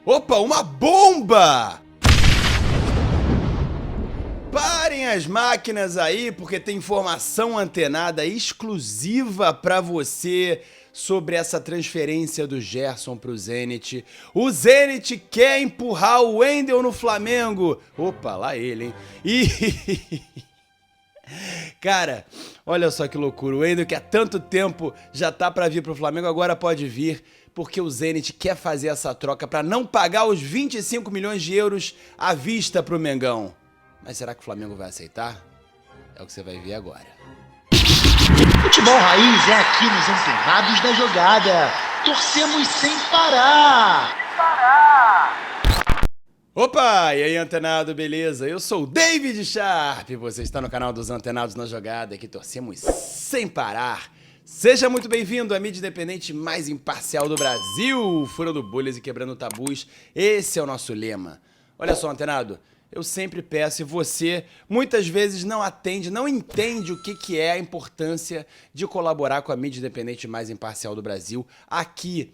Opa, uma bomba! Parem as máquinas aí, porque tem informação antenada exclusiva pra você sobre essa transferência do Gerson pro Zenit. O Zenit quer empurrar o Wendel no Flamengo. Opa, lá ele, hein? E... Cara, olha só que loucura. O Wendel, que há tanto tempo já tá pra vir pro Flamengo, agora pode vir, porque o Zenit quer fazer essa troca pra não pagar os 25 milhões de euros à vista pro Mengão. Mas será que o Flamengo vai aceitar? É o que você vai ver agora. Futebol Raiz é aqui nos Antenados da Jogada. Torcemos sem parar. Opa, e aí antenado, beleza? Eu sou o David Sharp, você está no canal dos Antenados na Jogada, que torcemos sem parar. Seja muito bem-vindo à mídia independente mais imparcial do Brasil, furando bolhas e quebrando tabus, esse é o nosso lema. Olha só, antenado, eu sempre peço e você muitas vezes não atende, não entende o que é a importância de colaborar com a mídia independente mais imparcial do Brasil. Aqui,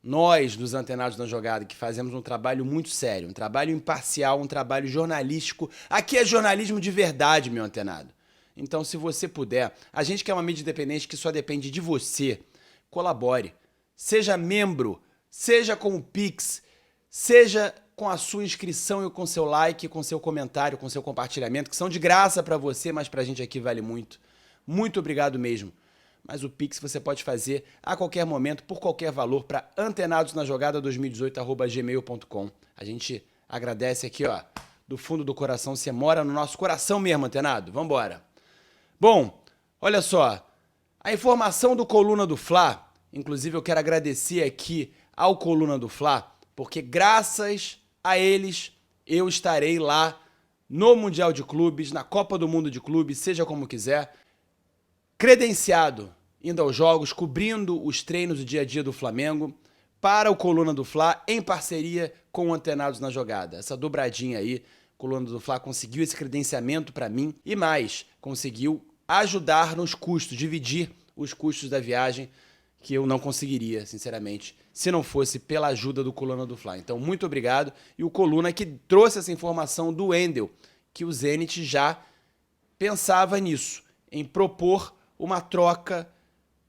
nós dos Antenados na Jogada, que fazemos um trabalho muito sério, um trabalho imparcial, um trabalho jornalístico. Aqui é jornalismo de verdade, meu antenado. Então, se você puder, a gente quer uma mídia independente que só depende de você. Colabore. Seja membro, seja com o Pix, seja com a sua inscrição e com seu like, com seu comentário, com seu compartilhamento, que são de graça pra você, mas pra gente aqui vale muito. Muito obrigado mesmo. Mas o Pix você pode fazer a qualquer momento, por qualquer valor, para antenadosnajogada2018@gmail.com. A gente agradece aqui, ó, do fundo do coração. Você mora no nosso coração mesmo, antenado. Vambora. Bom, olha só. A informação do Coluna do Fla, inclusive eu quero agradecer aqui ao Coluna do Fla, porque graças a eles eu estarei lá no Mundial de Clubes, na Copa do Mundo de Clubes, seja como quiser, credenciado, indo aos jogos, cobrindo os treinos do dia a dia do Flamengo, para o Coluna do Fla, em parceria com o Antenados na Jogada. Essa dobradinha aí, Coluna do Fla conseguiu esse credenciamento para mim e mais, conseguiu ajudar nos custos, dividir os custos da viagem, que eu não conseguiria, sinceramente, se não fosse pela ajuda do Coluna do Fla. Então, muito obrigado. E o Coluna que trouxe essa informação do Wendel, que o Zenit já pensava nisso, em propor uma troca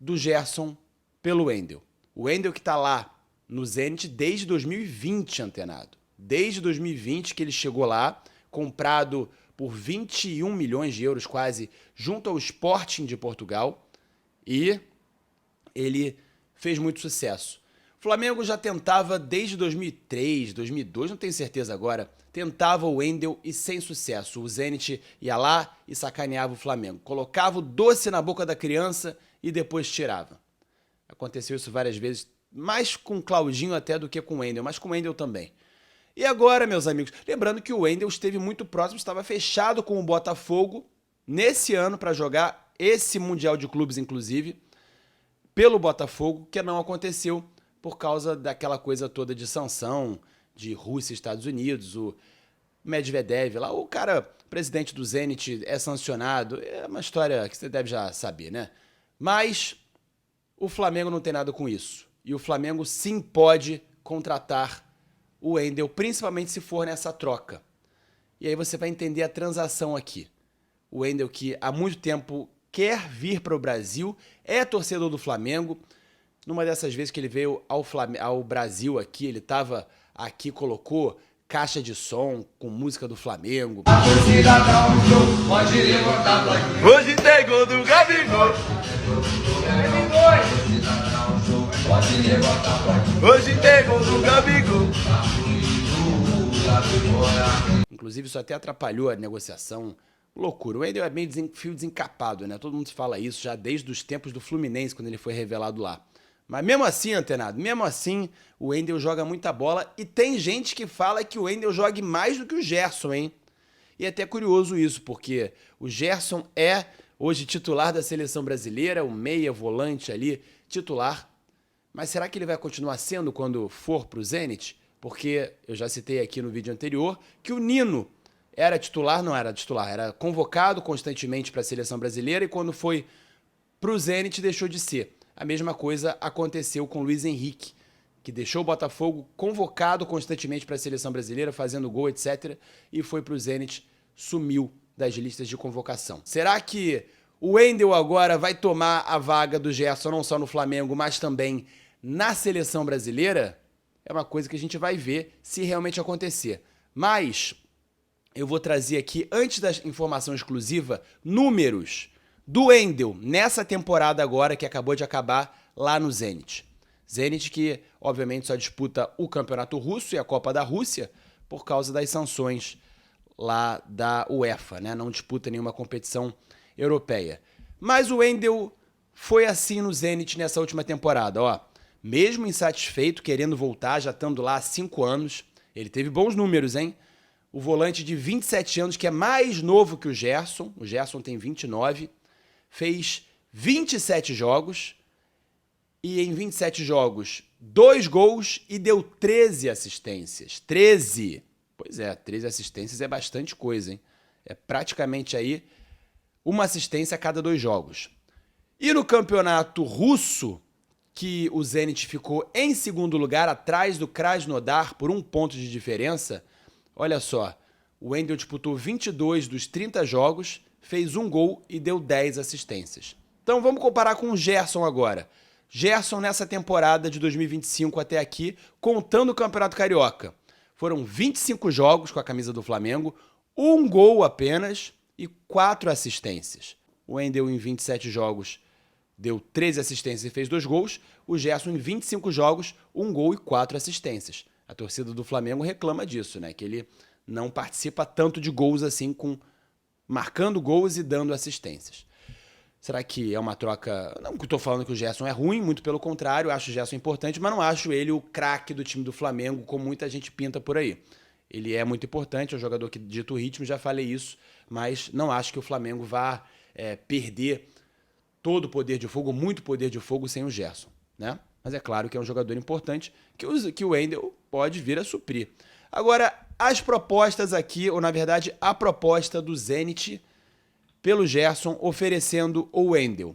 do Gerson pelo Wendel. O Wendel que está lá no Zenit desde 2020, antenado. Desde 2020 que ele chegou lá, comprado por 21 milhões de euros quase, junto ao Sporting de Portugal. E ele fez muito sucesso. O Flamengo já tentava desde 2003, 2002, não tenho certeza agora, tentava o Wendel e sem sucesso. O Zenit ia lá e sacaneava o Flamengo. Colocava o doce na boca da criança e depois tirava. Aconteceu isso várias vezes, mais com o Claudinho até do que com o Wendel, mas com o Wendel também. E agora, meus amigos, lembrando que o Wendel esteve muito próximo, estava fechado com o Botafogo nesse ano para jogar esse Mundial de Clubes, inclusive, pelo Botafogo, que não aconteceu por causa daquela coisa toda de sanção de Rússia e Estados Unidos, o Medvedev lá, o cara, presidente do Zenit, é sancionado, é uma história que você deve já saber, né? Mas o Flamengo não tem nada com isso. E o Flamengo sim pode contratar o Wendel, principalmente se for nessa troca. E aí você vai entender a transação aqui. O Wendel que há muito tempo quer vir para o Brasil, é torcedor do Flamengo. Numa dessas vezes que ele veio ao Brasil aqui, ele estava aqui, colocou caixa de som com música do Flamengo. Hoje tem gol do Gabigol. Hoje tem gol do Gabigol. Inclusive isso até atrapalhou a negociação. Loucura. O Wendel é meio fio desencapado, né? Todo mundo fala isso já desde os tempos do Fluminense, quando ele foi revelado lá. Mas mesmo assim, antenado, mesmo assim, o Wendel joga muita bola e tem gente que fala que o Wendel jogue mais do que o Gerson, hein? E é até curioso isso, porque o Gerson é hoje titular da seleção brasileira, o meia volante ali, titular. Mas será que ele vai continuar sendo quando for pro Zenit? Porque eu já citei aqui no vídeo anterior que o Nino era titular, não era titular, era convocado constantemente para a seleção brasileira e quando foi pro Zenit deixou de ser. A mesma coisa aconteceu com o Luiz Henrique, que deixou o Botafogo convocado constantemente para a seleção brasileira, fazendo gol, etc. E foi para o Zenit, sumiu das listas de convocação. Será que o Wendel agora vai tomar a vaga do Gerson não só no Flamengo, mas também na seleção brasileira? É uma coisa que a gente vai ver se realmente acontecer. Mas eu vou trazer aqui, antes da informação exclusiva, números do Wendel nessa temporada agora que acabou de acabar lá no Zenit. Zenit que, obviamente, só disputa o Campeonato Russo e a Copa da Rússia por causa das sanções lá da UEFA, né? Não disputa nenhuma competição europeia. Mas o Wendel foi assim no Zenit nessa última temporada, ó. Mesmo insatisfeito, querendo voltar, já estando lá há 5 anos, ele teve bons números, hein? O volante de 27 anos, que é mais novo que o Gerson tem 29, fez 27 jogos, e em 27 jogos, 2 gols e deu 13 assistências. 13! Pois é, 13 assistências é bastante coisa, hein? É praticamente aí uma assistência a cada 2 jogos. E no campeonato russo, que o Zenit ficou em segundo lugar, atrás do Krasnodar, por 1 ponto de diferença, olha só, o Wendel disputou 22 dos 30 jogos, fez 1 gol e deu 10 assistências. Então vamos comparar com o Gerson agora. Gerson nessa temporada de 2025 até aqui, contando o Campeonato Carioca. Foram 25 jogos com a camisa do Flamengo, 1 gol apenas e 4 assistências. O Wendel em 27 jogos deu 13 assistências e fez 2 gols. O Gerson em 25 jogos, 1 gol e 4 assistências. A torcida do Flamengo reclama disso, né? Que ele não participa tanto de gols assim, marcando gols e dando assistências. Será que é uma troca... Não que eu tô falando que o Gerson é ruim, muito pelo contrário, acho o Gerson importante, mas não acho ele o craque do time do Flamengo, como muita gente pinta por aí. Ele é muito importante, é um jogador que dita o ritmo, já falei isso, mas não acho que o Flamengo vá perder todo o poder de fogo, muito poder de fogo sem o Gerson, né? Mas é claro que é um jogador importante que o Wendel pode vir a suprir. Agora, as propostas aqui, ou na verdade a proposta do Zenit pelo Gerson oferecendo o Wendel.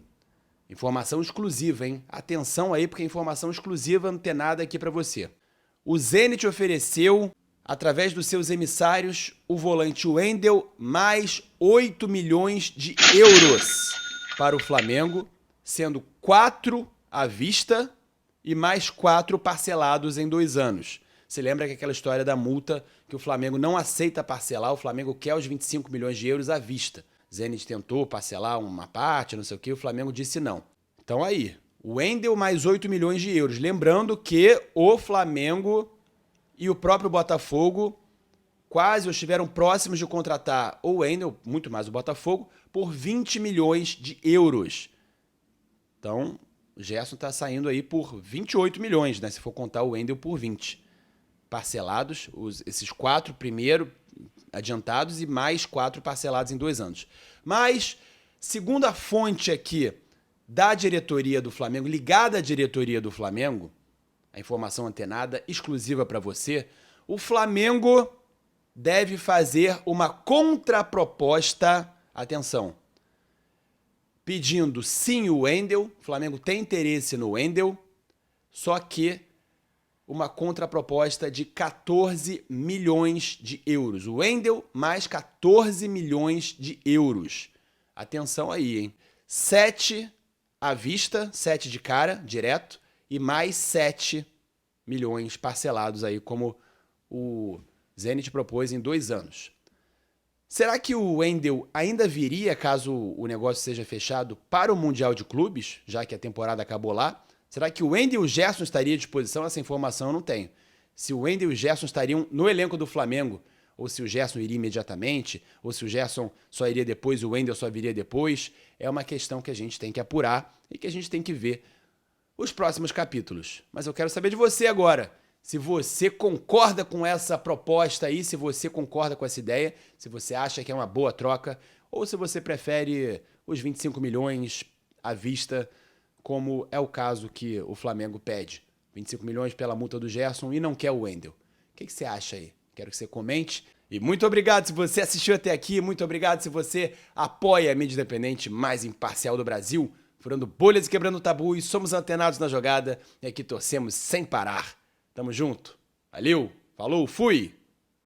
Informação exclusiva, hein? Atenção aí, porque informação exclusiva não tem nada aqui pra você. O Zenit ofereceu, através dos seus emissários, o volante Wendel mais 8 milhões de euros para o Flamengo, sendo 4 à vista e mais 4 parcelados em 2 anos. Você lembra que aquela história da multa que o Flamengo não aceita parcelar, o Flamengo quer os 25 milhões de euros à vista. Zenit tentou parcelar uma parte, não sei o que, o Flamengo disse não. Então aí, o Wendel mais 8 milhões de euros. Lembrando que o Flamengo e o próprio Botafogo quase estiveram próximos de contratar o Wendel, muito mais o Botafogo, por 20 milhões de euros. Então, o Gerson está saindo aí por 28 milhões, né? Se for contar o Wendel por 20. Parcelados, esses 4 primeiro adiantados e mais 4 parcelados em 2 anos. Mas, segundo a fonte aqui da diretoria do Flamengo, ligada à diretoria do Flamengo, a informação antenada, exclusiva para você, o Flamengo deve fazer uma contraproposta, atenção, pedindo sim o Wendel, o Flamengo tem interesse no Wendel, só que uma contraproposta de 14 milhões de euros. O Wendel mais 14 milhões de euros. Atenção aí, hein? 7 à vista, 7 de cara, direto, e mais 7 milhões parcelados aí, como o Zenit propôs em 2 anos. Será que o Wendel ainda viria, caso o negócio seja fechado, para o Mundial de Clubes, já que a temporada acabou lá? Será que o Wendel e o Gerson estariam à disposição? Essa informação eu não tenho. Se o Wendel e o Gerson estariam no elenco do Flamengo, ou se o Gerson iria imediatamente, ou se o Gerson só iria depois e o Wendel só viria depois, é uma questão que a gente tem que apurar e que a gente tem que ver os próximos capítulos. Mas eu quero saber de você agora. Se você concorda com essa proposta aí, se você concorda com essa ideia, se você acha que é uma boa troca, ou se você prefere os 25 milhões à vista, como é o caso que o Flamengo pede. 25 milhões pela multa do Gerson e não quer o Wendel. O que você acha aí? Quero que você comente. E muito obrigado se você assistiu até aqui, muito obrigado se você apoia a mídia independente mais imparcial do Brasil, furando bolhas e quebrando tabu, e somos antenados na jogada, e aqui torcemos sem parar. Tamo junto. Valeu, falou, fui!